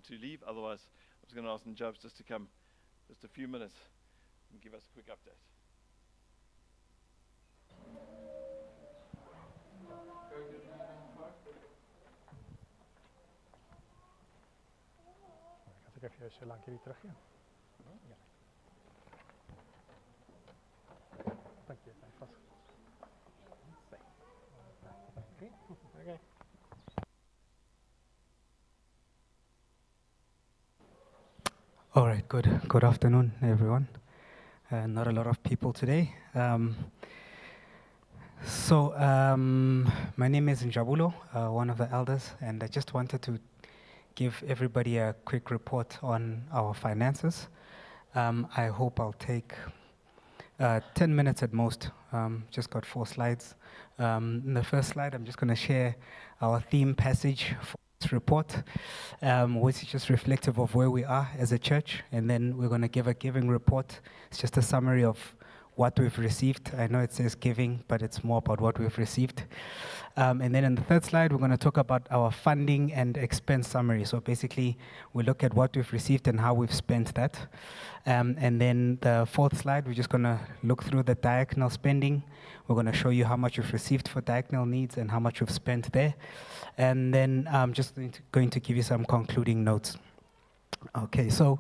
to leave. Otherwise, I was going to ask the Jobs just to come just a few minutes and give us a quick update. Ik ga even zo lang jullie terug. Ja. Dank je. Vast. Okay. All right, good afternoon, everyone. Not a lot of people today. My name is Njabulo, one of the elders, and I just wanted to give everybody a quick report on our finances. I hope I'll take 10 minutes at most. Just got 4 slides. In the first slide, I'm just going to share our theme passage for this report, which is just reflective of where we are as a church. And then we're going to give a giving report. It's just a summary of what we've received. I know it says giving, but it's more about what we've received. And then in the third slide, we're going to talk about our funding and expense summary. So basically, we look at what we've received and how we've spent that. And then the fourth slide, we're just going to look through the diaconal spending. We're going to show you how much we've received for diaconal needs and how much we've spent there. And then I'm just going to give you some concluding notes. Okay, so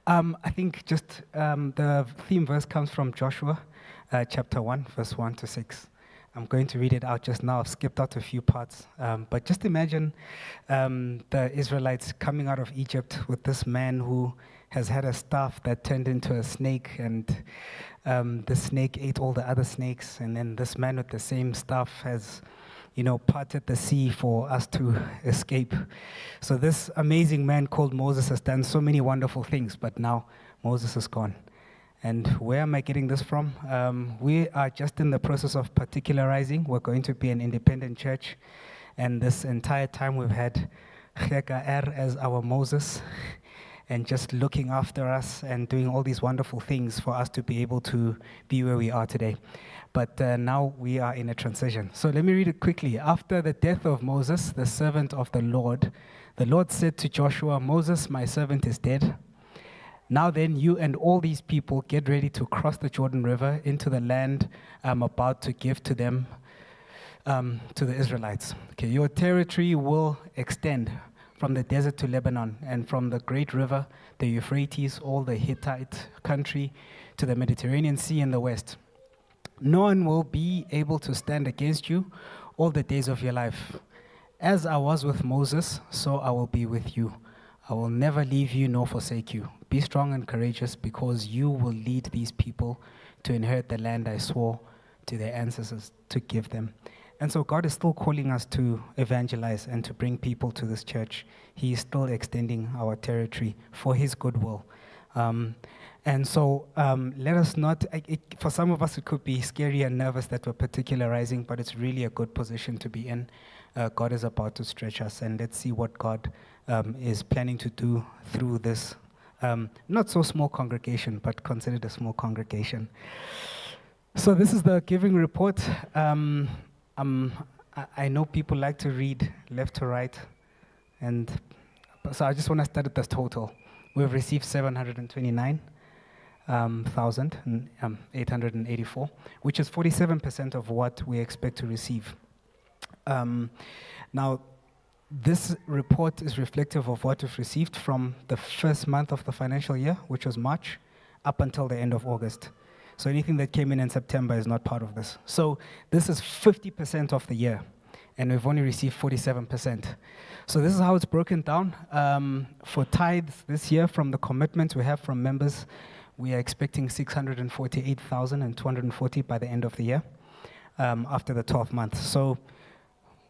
I think just the theme verse comes from Joshua chapter 1, verse 1 to 6. I'm going to read it out just now. I've skipped out a few parts. But just imagine the Israelites coming out of Egypt with this man who has had a staff that turned into a snake, and the snake ate all the other snakes. And then this man with the same staff has parted the sea for us to escape. So this amazing man called Moses has done so many wonderful things, but now Moses is gone. And where am I getting this from? We are just in the process of particularizing. We're going to be an independent church, and this entire time we've had Kheka as our Moses, and just looking after us and doing all these wonderful things for us to be able to be where we are today. But now we are in a transition. So let me read it quickly. After the death of Moses, the servant of the Lord said to Joshua, "Moses, my servant, is dead. Now then, you and all these people get ready to cross the Jordan River into the land I'm about to give to them, to the Israelites. Okay, your territory will extend from the desert to Lebanon, and from the great river, the Euphrates, all the Hittite country, to the Mediterranean Sea in the west. No one will be able to stand against you all the days of your life. As I was with Moses, so I will be with you. I will never leave you nor forsake you. Be strong and courageous, because you will lead these people to inherit the land I swore to their ancestors to give them." And so God is still calling us to evangelize and to bring people to this church. He is still extending our territory for his goodwill. And so let us not, for some of us it could be scary and nervous that we're particularizing, but it's really a good position to be in. God is about to stretch us, and let's see what God is planning to do through this not so small congregation, but considered a small congregation. So this is the giving report. I know people like to read left to right, and so I just want to start at the total. We've received 729,884, which is 47% of what we expect to receive. Now, this report is reflective of what we've received from the first month of the financial year, which was March, up until the end of August. So anything that came in September is not part of this. So this is 50% of the year, and we've only received 47%. So this is how it's broken down. For tithes this year, from the commitments we have from members, we are expecting 648,240 by the end of the year, after the 12 months. So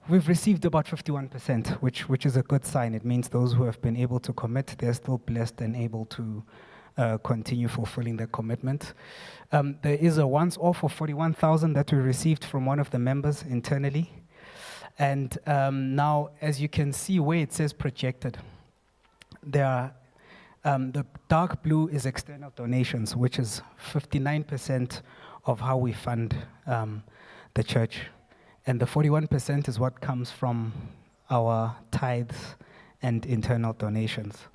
we've received about 51%, which is a good sign. It means those who have been able to commit, they're still blessed and able to continue fulfilling their commitment. There is a once-off of 41,000 that we received from one of the members internally. And now, as you can see where it says projected, there are, the dark blue is external donations, which is 59% of how we fund the church. And the 41% is what comes from our tithes and internal donations.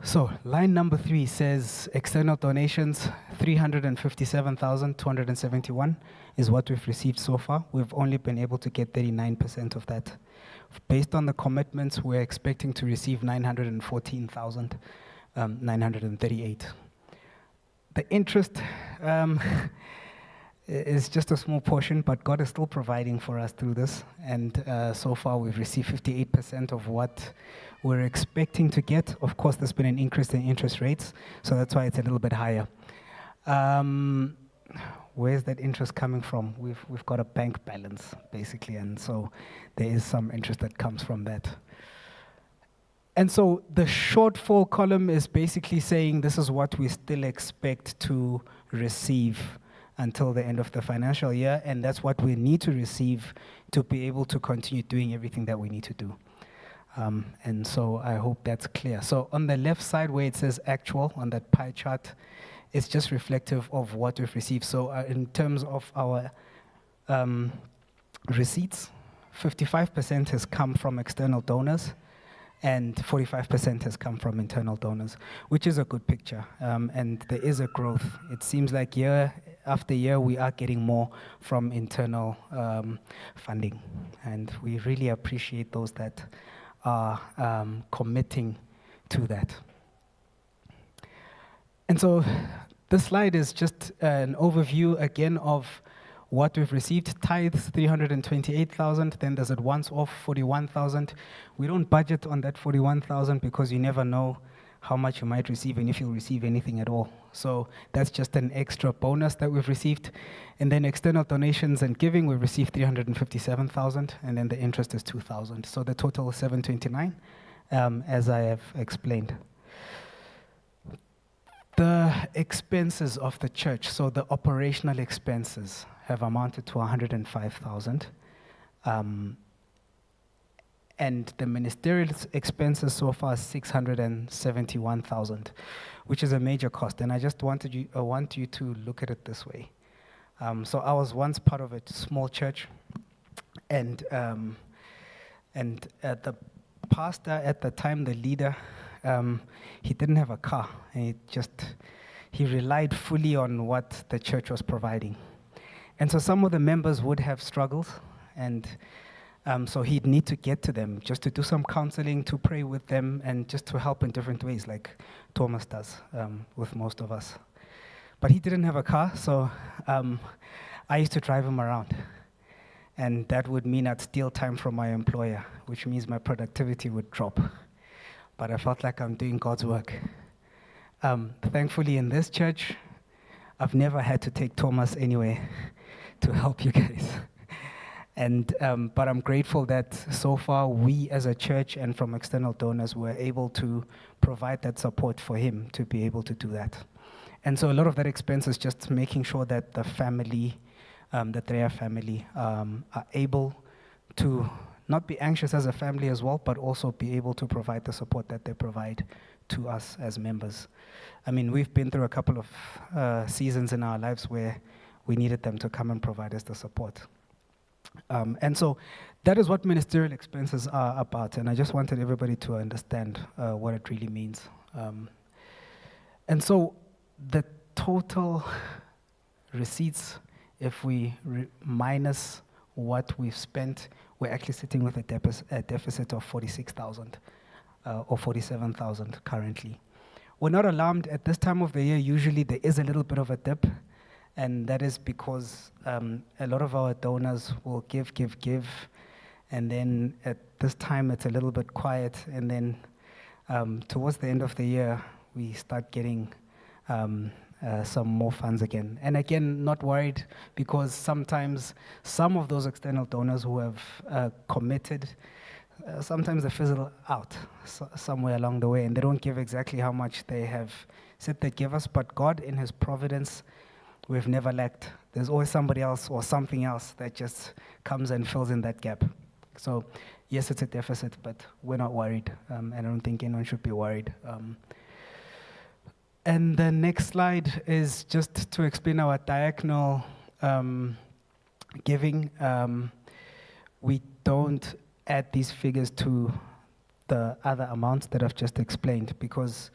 So line number 3 says external donations, 357,271 is what we've received so far. We've only been able to get 39% of that. Based on the commitments, we're expecting to receive 914,938. The interest is just a small portion, but God is still providing for us through this. And so far, we've received 58% of what we're expecting to get. Of course, there's been an increase in interest rates, so that's why it's a little bit higher. Where's that interest coming from? We've got a bank balance, basically, and so there is some interest that comes from that. And so the shortfall column is basically saying this is what we still expect to receive until the end of the financial year, and that's what we need to receive to be able to continue doing everything that we need to do. And so I hope that's clear. So on the left side where it says actual on that pie chart, it's just reflective of what we've received. So in terms of our receipts, 55% has come from external donors, and 45% has come from internal donors, which is a good picture. And there is a growth. It seems like year after year, we are getting more from internal funding. And we really appreciate those that are committing to that. And so this slide is just an overview again of what we've received. Tithes, 328,000. Then there's a once-off, 41,000. We don't budget on that 41,000 because you never know how much you might receive and if you'll receive anything at all. So that's just an extra bonus that we've received. And then external donations and giving, we've received 357,000, and then the interest is 2,000. So the total is 729, as I have explained. The expenses of the church, so the operational expenses, have amounted to 105,000. And the ministerial expenses so far is 671,000, which is a major cost. And I just want you to look at it this way. So I was once part of a small church, and the pastor at the time, the leader, he didn't have a car. And he relied fully on what the church was providing. And so some of the members would have struggles, and so he'd need to get to them just to do some counseling, to pray with them, and just to help in different ways, like Thomas does with most of us. But he didn't have a car, so I used to drive him around. And that would mean I'd steal time from my employer, which means my productivity would drop. But I felt like I'm doing God's work. Thankfully, in this church, I've never had to take Thomas anyway to help you guys. But I'm grateful that so far we as a church and from external donors were able to provide that support for him to be able to do that. And so a lot of that expense is just making sure that the family, that their family, are able to not be anxious as a family as well, but also be able to provide the support that they provide to us as members. I mean, we've been through a couple of seasons in our lives where we needed them to come and provide us the support. And so that is what ministerial expenses are about, and I just wanted everybody to understand what it really means. And so the total receipts, if we minus what we've spent, we're actually sitting with a deficit of 46,000 or 47,000 currently. We're not alarmed at this time of the year. Usually there is a little bit of a dip, and that is because a lot of our donors will give, and then at this time it's a little bit quiet, and then towards the end of the year we start getting some more funds again. And again, not worried, because sometimes some of those external donors who have committed, sometimes they fizzle out somewhere along the way, and they don't give exactly how much they have said they give us, but God in His providence, we've never lacked. There's always somebody else or something else that just comes and fills in that gap. So yes, it's a deficit, but we're not worried. I don't think anyone should be worried. And the next slide is just to explain our diagonal giving. We don't add these figures to the other amounts that I've just explained, because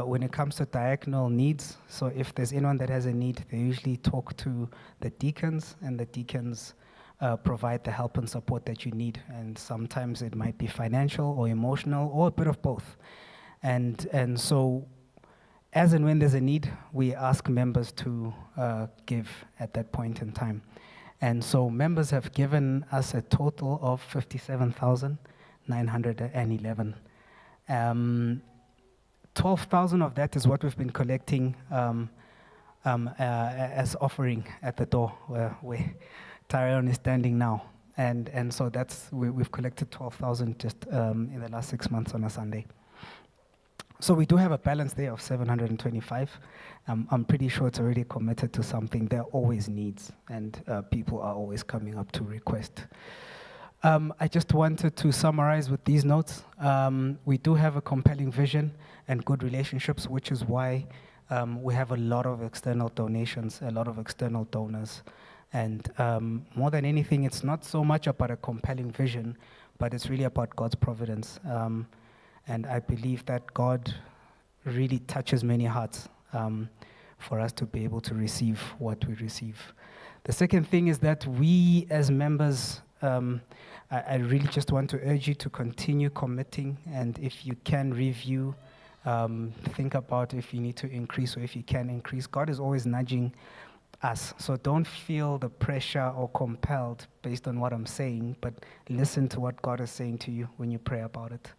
when it comes to diaconal needs, so if there's anyone that has a need, they usually talk to the deacons, and the deacons provide the help and support that you need. And sometimes it might be financial or emotional or a bit of both. And so as and when there's a need, we ask members to give at that point in time. And so members have given us a total of 57,911. 12,000 of that is what we've been collecting as offering at the door where Tyrone is standing now. And so we've collected 12,000 just in the last 6 months on a Sunday. So we do have a balance there of 725. I'm pretty sure it's already committed to something. There are always needs, and people are always coming up to request. I just wanted to summarize with these notes. We do have a compelling vision and good relationships, which is why we have a lot of external donations, a lot of external donors. And more than anything, it's not so much about a compelling vision, but it's really about God's providence. And I believe that God really touches many hearts for us to be able to receive what we receive. The second thing is that we as members, I really just want to urge you to continue committing, and if you can review, think about if you need to increase or if you can increase. God is always nudging us, so don't feel the pressure or compelled based on what I'm saying, but listen to what God is saying to you when you pray about it.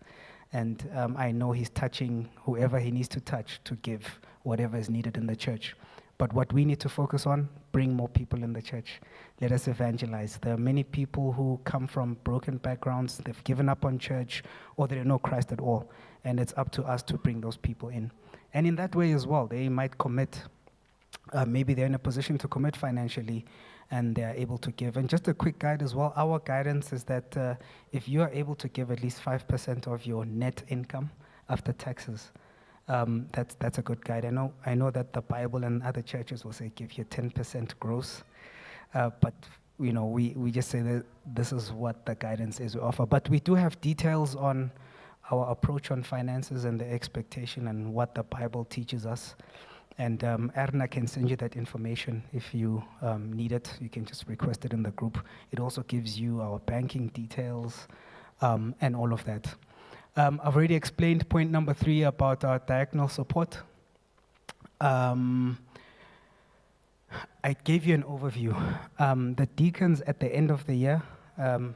And I know he's touching whoever he needs to touch to give whatever is needed in the church. But what we need to focus on, bring more people in the church. Let us evangelize. There are many people who come from broken backgrounds, they've given up on church, or they don't know Christ at all. And it's up to us to bring those people in. And in that way as well, they might commit. Maybe they're in a position to commit financially, and they are able to give. And just a quick guide as well, our guidance is that if you are able to give at least 5% of your net income after taxes, that's a good guide. I know that the Bible and other churches will say give you 10% gross, but we just say that this is what the guidance is we offer. But we do have details on our approach on finances and the expectation and what the Bible teaches us. And Erna can send you that information if you need it. You can just request it in the group. It also gives you our banking details and all of that. I've already explained point number 3 about our diaconal support. I gave you an overview. The deacons at the end of the year, the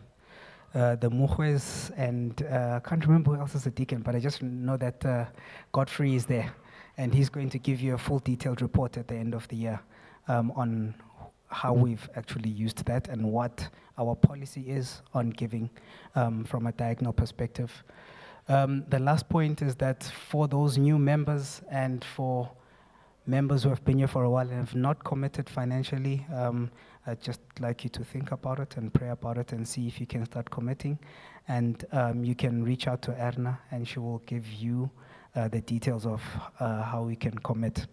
Muhwes, and I can't remember who else is a deacon, but I just know that Godfrey is there. And he's going to give you a full detailed report at the end of the year on how we've actually used that and what our policy is on giving from a diaconal perspective. The last point is that for those new members and for members who have been here for a while and have not committed financially, I'd just like you to think about it and pray about it and see if you can start committing. And you can reach out to Erna, and she will give you the details of how we can commit.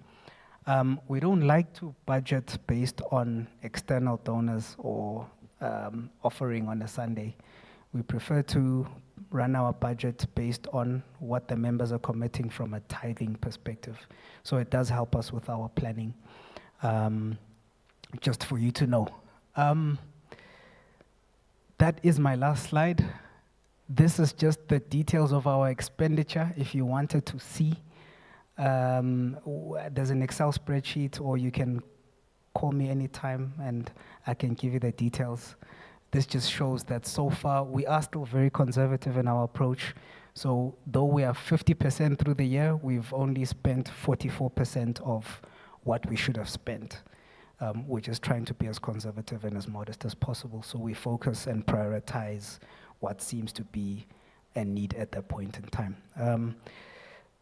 We don't like to budget based on external donors or offering on a Sunday. We prefer to run our budget based on what the members are committing from a tithing perspective. So it does help us with our planning, just for you to know. That is my last slide. This is just the details of our expenditure. If you wanted to see, there's an Excel spreadsheet, or you can call me anytime and I can give you the details. This just shows that so far we are still very conservative in our approach. So though we are 50% through the year, we've only spent 44% of what we should have spent. We're just trying to be as conservative and as modest as possible. So we focus and prioritize what seems to be a need at that point in time.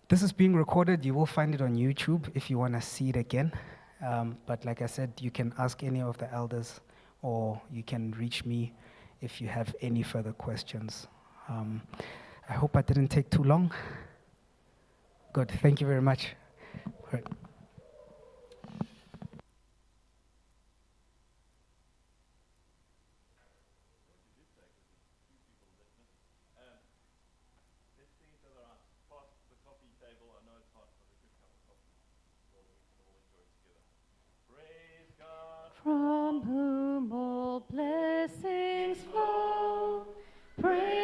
This is being recorded. You will find it on YouTube if you want to see it again. But like I said, you can ask any of the elders, or you can reach me if you have any further questions. I hope I didn't take too long. Good. Thank you very much. All right. from whom all blessings flow. Praise